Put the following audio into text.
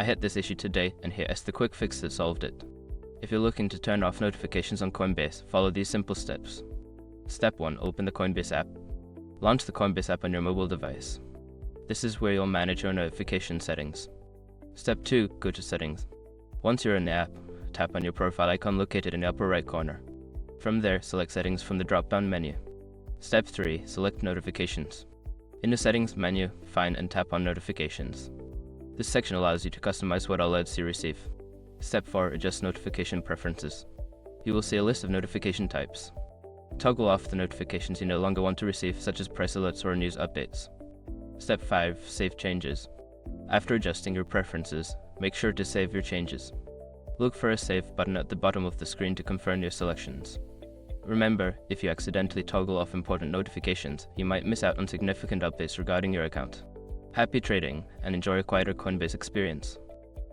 I hit this issue today, and here is the quick fix that solved it. If you're looking to turn off notifications on Coinbase, follow these simple steps. Step 1. Open the Coinbase app. Launch the Coinbase app on your mobile device. This is where you'll manage your notification settings. Step 2. Go to Settings. Once you're in the app, tap on your profile icon located in the upper right corner. From there, select Settings from the drop-down menu. Step 3. Select Notifications. In the Settings menu, find and tap on Notifications. This section allows you to customize what alerts you receive. Step 4. Adjust notification preferences. You will see a list of notification types. Toggle off the notifications you no longer want to receive, such as price alerts or news updates. Step 5. Save changes. After adjusting your preferences, make sure to save your changes. Look for a Save button at the bottom of the screen to confirm your selections. Remember, if you accidentally toggle off important notifications, you might miss out on significant updates regarding your account. Happy trading, and enjoy a quieter Coinbase experience.